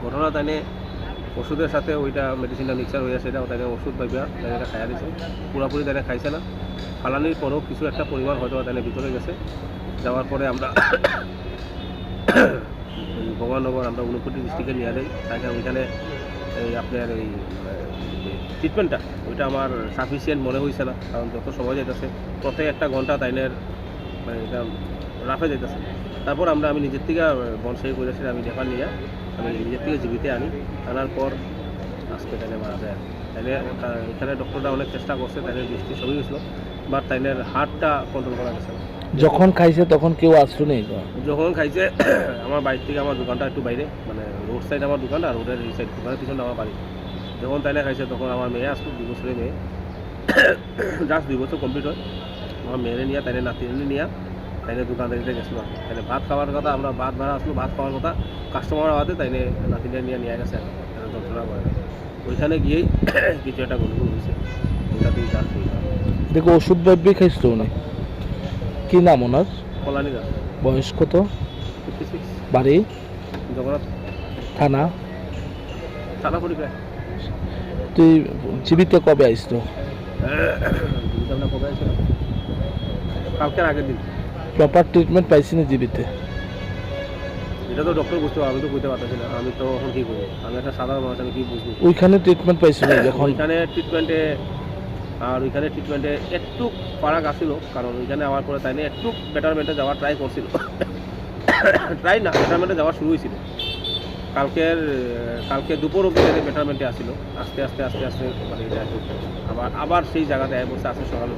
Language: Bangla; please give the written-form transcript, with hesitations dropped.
ঘটনা তাইনে ওষুধের সাথে ওইটা মেডিসিনটা মিক্সার হয়ে সেটা তাইনে ওষুধ পাইবা তাইনে এটা খাইয়া দিছে পুরাপুরি তাইনে খাইছে না ফালানির পরেও কিছু একটা পরিমাণ হয়তো তাইনে ভিতরে গেছে যাওয়ার পরে আমরা ভগবাননগর আমরা ঊনকোটি ডিস্ট্রিক্টে নিয়ে যাই তাকে ওইখানে এই আপনার এই ট্রিটমেন্টটা ওইটা আমার সাফিসিয়েন্ট মনে হয়েছে না কারণ যত সময় যাইতেছে প্রত্যেক একটা ঘন্টা তাইনের মানে এটা রাফে যাইতেছে তারপর আমি নিজের থেকে বনসাই করেছি আমি রেফার নিয়ে আমি নিজের থেকে জীবিতে আনার পর আজকে তাইনে মারা যায় তাইলে এখানে ডক্টররা অনেক চেষ্টা করছে তাইনের বৃষ্টি সবই হয়েছিল বাট তাইনের হার্টটা কন্ট্রোল করা গেছে না। যখন খাইছে তখন কেউ আসলো নেই? যখন খাইছে আমার বাড়ির থেকে আমার দোকানটা একটু বাইরে মানে রোড সাইড আমার দোকান আর রোডের এই সাইড দোকানের পিছনে আমার বাড়ি যখন তাইলে খাইছে তখন আমার মেয়ে আসলো 2 বছরের মেয়ে জাস্ট 2 বছর কমপ্লিট হয় আমার মেয়েরে নিয়ে তাইলে নাতিনে নিয়ে তাইলে দোকানদারিতে গেছিলো তাইলে ভাত খাওয়ার কথা আমরা ভাত ভাড়া আসলো ভাত খাওয়ার কথা কাস্টমার আওয়াতে তাইলে নাতিনে নিয়ে গেছে যন্ত্রণা করে ওইখানে গিয়েই কিছু একটা গন্ডগোল হয়েছে ওইটাতেই জাস্ট দেখো ওষুধ ব্যাপী খাইছিল উনি। কি নাম ওনার? কলানি দাস। বয়স কত? 56। বাড়ি? জগন্নাথ থানা? থানা পরিবার। তুই জীবিত কবে আসতো? আমরা কবে আসছিলাম কালকের আগের দিন। প্রপার ট্রিটমেন্ট পাইছি না জীবিতে? এটা তো ডক্টর বুঝতে পারবে, আমি তো বুঝতে পারতেছি না, আমি তো এখন কী করবো, আমি একটা সাধারণ মানুষ, আমি কী বুঝবো। ওইখানে ট্রিটমেন্ট পাইছিল যখন? ওইখানে ট্রিটমেন্টে একটু ফারাক আসছিল, কারণ ওইখানে আমার পরে তাই নিয়ে একটু বেটারমেন্টে যাওয়ার ট্রাই করছিল বেটারমেন্টে যাওয়া শুরু হয়েছিল কালকে দুপুর অব্দি বেটারমেন্টে আসছিল, আস্তে আস্তে মানে এটা আবার সেই জায়গাতে বসে আজকে সকাল